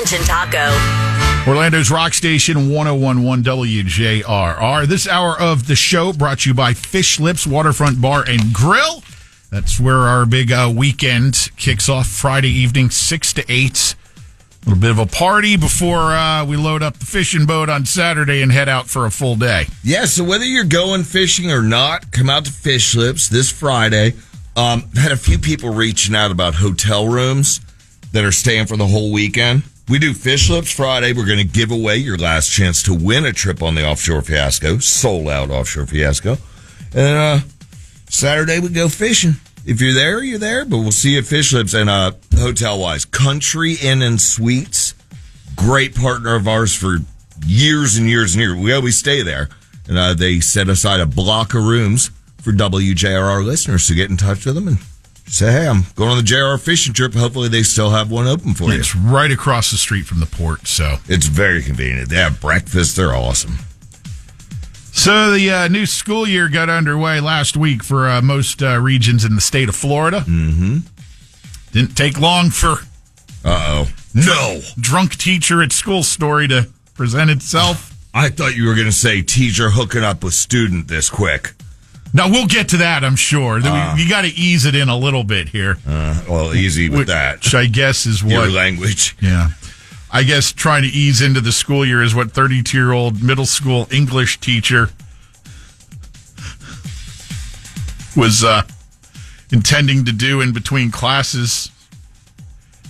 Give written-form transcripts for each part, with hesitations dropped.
Lunch and Taco. Orlando's Rock Station 101.1 WJRR. This hour of the show brought to you by Fish Lips Waterfront Bar and Grill. That's where our big weekend kicks off Friday evening, 6 to 8. A little bit of a party before we load up the fishing boat on Saturday and head out for a full day. Yeah, so whether you're going fishing or not, come out to Fish Lips this Friday. Had a few people reaching out about hotel rooms that are staying for the whole weekend. We do Fish Lips Friday. We're going to give away your last chance to win a trip on the Offshore Fiasco, sold out Offshore Fiasco. And Saturday we go fishing. If you're there, you're there, but we'll see you at Fish Lips. And hotel-wise, Country Inn and Suites, great partner of ours for years and years and years. We always stay there. And they set aside a block of rooms for WJRR listeners, so get in touch with them and say, hey, I'm going on the JR fishing trip. Hopefully they still have one open for you. It's right across the street from the port, so. It's very convenient. They have breakfast. They're awesome. So the new school year got underway last week for most regions in the state of Florida. Mm-hmm. Didn't take long for drunk teacher at school story to present itself. I thought you were going to say teacher hooking up with student this quick. Now, we'll get to that, I'm sure. You got to ease it in a little bit here. Well, easy with that. Which I guess is what... Your language. Yeah. I guess trying to ease into the school year is what 32-year-old middle school English teacher was intending to do in between classes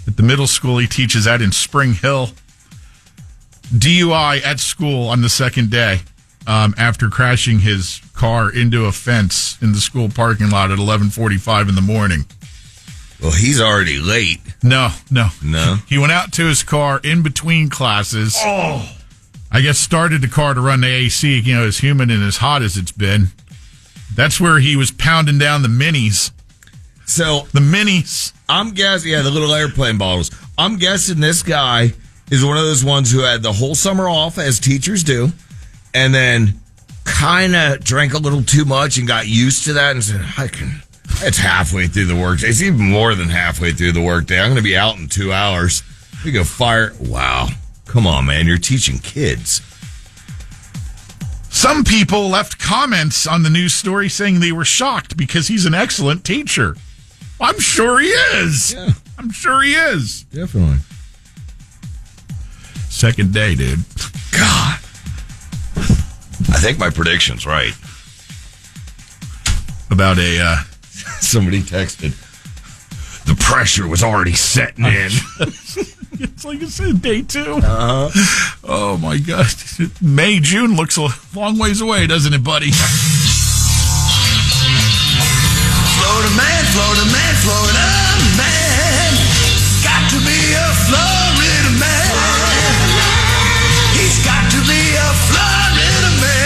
at the middle school he teaches at in Spring Hill. DUI at school on the second day after crashing his car into a fence in the school parking lot at 11:45 in the morning. Well, he's already late. No. No? He went out to his car in between classes. Oh. I guess started the car to run the AC, as humid and as hot as it's been. That's where he was pounding down the minis. So the minis. I'm guessing, the little airplane bottles. I'm guessing this guy is one of those ones who had the whole summer off, as teachers do, and then kind of drank a little too much and got used to that and said, it's halfway through the workday. It's even more than halfway through the workday. I'm going to be out in 2 hours. We go fire. Wow. Come on, man. You're teaching kids. Some people left comments on the news story saying they were shocked because he's an excellent teacher. I'm sure he is. Yeah. I'm sure he is. Definitely. Second day, dude. God. I think my prediction's right. About a... Somebody texted. The pressure was already setting in. It's like it's day 2. Uh-huh. Oh, my God. May, June looks a long ways away, doesn't it, buddy? Florida man, Florida man, Florida man. Got to be a Florida man. He's got to be a Florida man.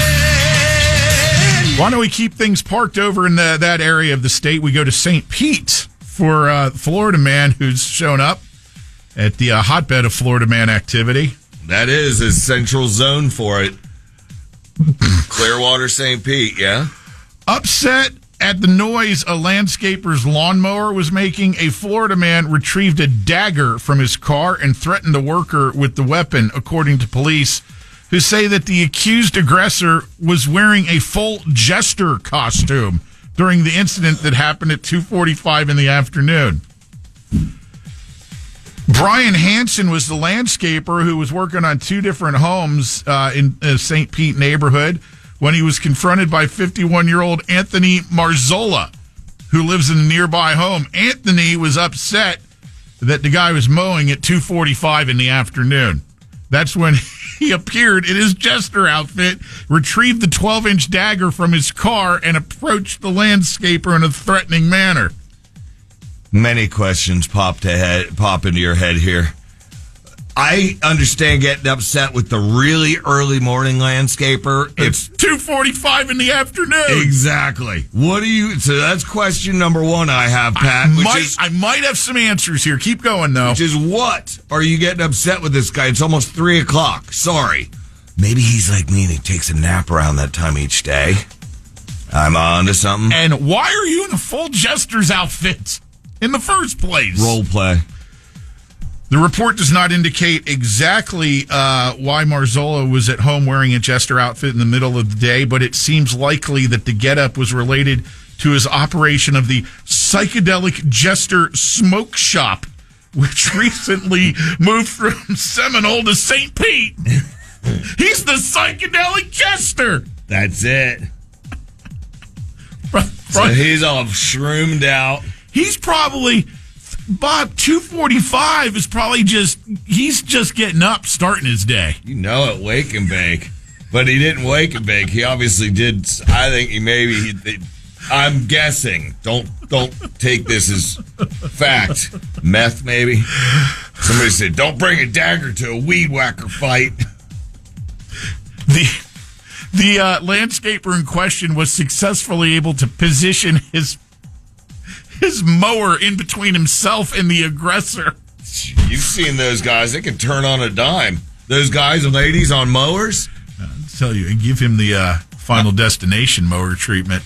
Why don't we keep things parked over in that area of the state? We go to St. Pete for Florida man who's shown up at the hotbed of Florida man activity. That is a central zone for it. Clearwater, St. Pete, yeah? Upset at the noise a landscaper's lawnmower was making, a Florida man retrieved a dagger from his car and threatened the worker with the weapon, according to police, who say that the accused aggressor was wearing a full jester costume during the incident that happened at 2:45 in the afternoon. Brian Hansen was the landscaper who was working on 2 different homes in the St. Pete neighborhood when he was confronted by 51-year-old Anthony Marzola, who lives in a nearby home. Anthony was upset that the guy was mowing at 2:45 in the afternoon. That's when he appeared in his jester outfit, retrieved the 12-inch dagger from his car, and approached the landscaper in a threatening manner. Many questions pop into your head here. I understand getting upset with the really early morning landscaper. It's 2:45 in the afternoon. Exactly. So that's question number 1 I have, Pat. I might have some answers here. Keep going, though. Which is, what are you getting upset with this guy? It's almost 3 o'clock. Sorry. Maybe he's like me and he takes a nap around that time each day. I'm on to something. And why are you in a full jester's outfit in the first place? Role play. The report does not indicate exactly why Marzola was at home wearing a jester outfit in the middle of the day, but it seems likely that the getup was related to his operation of the psychedelic jester smoke shop, which recently moved from Seminole to St. Pete. He's the psychedelic jester. That's it. So he's all shroomed out. He's probably... Bob, 2:45 is probably he's just getting up, starting his day. You know it, wake and bake. But he didn't wake and bake. He obviously did. I think I'm guessing. Don't take this as fact. Meth, maybe. Somebody said, don't bring a dagger to a weed whacker fight. The landscaper in question was successfully able to position his mower in between himself and the aggressor. You've seen those guys. They can turn on a dime. Those guys and ladies on mowers. I'll tell you, and give him the final destination mower treatment.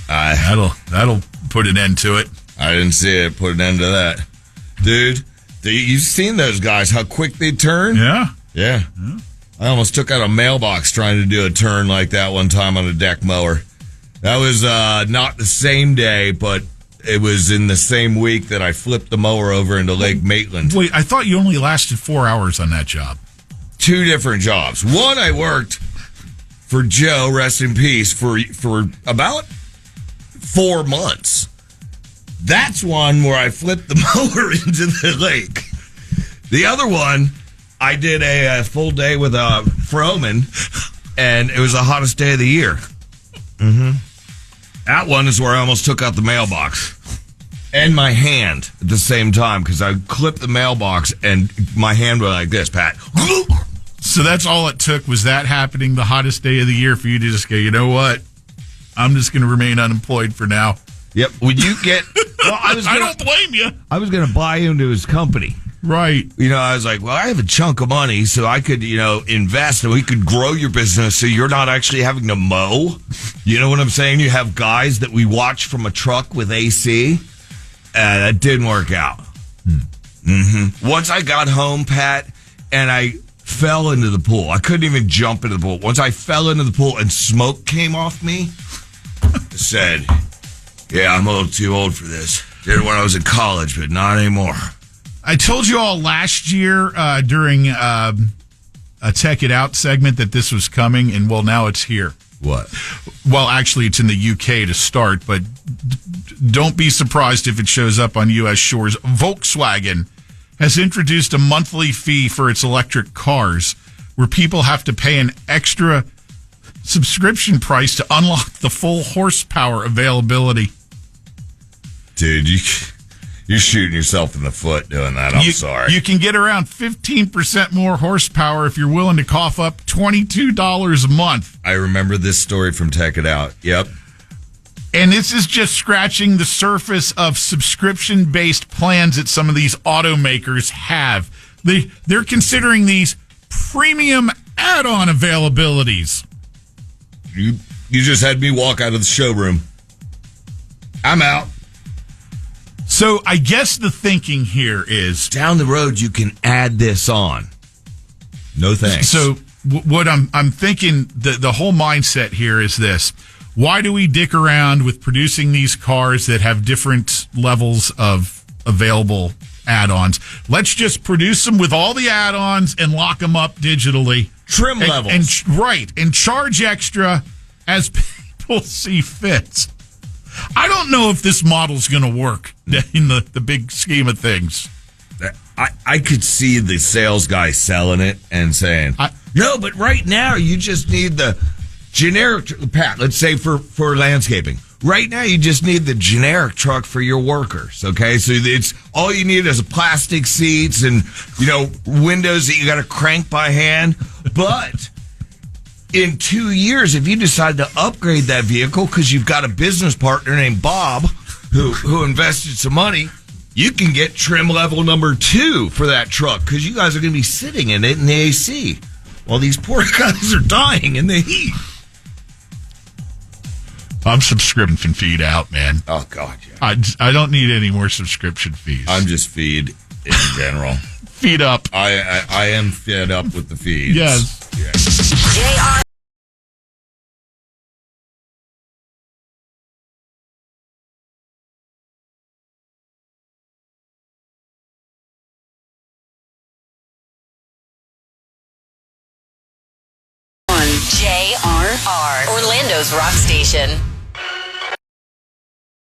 That'll put an end to it. I didn't see it put an end to that. Dude, you've seen those guys, how quick they turn? Yeah. I almost took out a mailbox trying to do a turn like that one time on a deck mower. That was not the same day, but it was in the same week that I flipped the mower over into Lake Maitland. Wait, I thought you only lasted 4 hours on that job. 2 different jobs. One, I worked for Joe, rest in peace, for about 4 months. That's one where I flipped the mower into the lake. The other one, I did a full day with a Froman, and it was the hottest day of the year. Mm-hmm. That one is where I almost took out the mailbox and my hand at the same time because I clipped the mailbox and my hand went like this, Pat. So that's all it took was that happening the hottest day of the year for you to just go, you know what? I'm just going to remain unemployed for now. Yep. Would you get... Well, I don't blame you. I was going to buy into his company. Right. You know, I was like, well, I have a chunk of money so I could, invest and we could grow your business so you're not actually having to mow. You know what I'm saying? You have guys that we watch from a truck with AC. That didn't work out. Mm-hmm. Once I got home, Pat, and I fell into the pool. I couldn't even jump into the pool. Once I fell into the pool and smoke came off me, I said, yeah, I'm a little too old for this. Did it when I was in college, but not anymore. I told you all last year during a Tech It Out segment that this was coming, and well, now it's here. What? Well, actually, it's in the UK to start, but don't be surprised if it shows up on U.S. shores. Volkswagen has introduced a monthly fee for its electric cars where people have to pay an extra subscription price to unlock the full horsepower availability. Dude, you're shooting yourself in the foot doing that. I'm sorry. You can get around 15% more horsepower if you're willing to cough up $22 a month. I remember this story from Tech It Out. Yep. And this is just scratching the surface of subscription-based plans that some of these automakers have. They're considering these premium add-on availabilities. You just had me walk out of the showroom. I'm out. So I guess the thinking here is... Down the road, you can add this on. No thanks. So what I'm thinking, the whole mindset here is this. Why do we dick around with producing these cars that have different levels of available add-ons? Let's just produce them with all the add-ons and lock them up digitally. Trim levels. And charge extra as people see fit. I don't know if this model's going to work in the big scheme of things. I could see the sales guy selling it and saying, no, but right now you just need the generic, Pat, let's say for landscaping. Right now you just need the generic truck for your workers, okay? So it's all you need is plastic seats and, windows that you got to crank by hand. But in 2 years, if you decide to upgrade that vehicle because you've got a business partner named Bob who invested some money, you can get trim level number 2 for that truck because you guys are going to be sitting in it in the AC while these poor guys are dying in the heat. I'm subscription feed out, man. Oh, God, yeah. I don't need any more subscription fees. I'm just feed. in general. Feed up. I am fed up with the feeds. Yes. JR. On JRR, Orlando's rock station.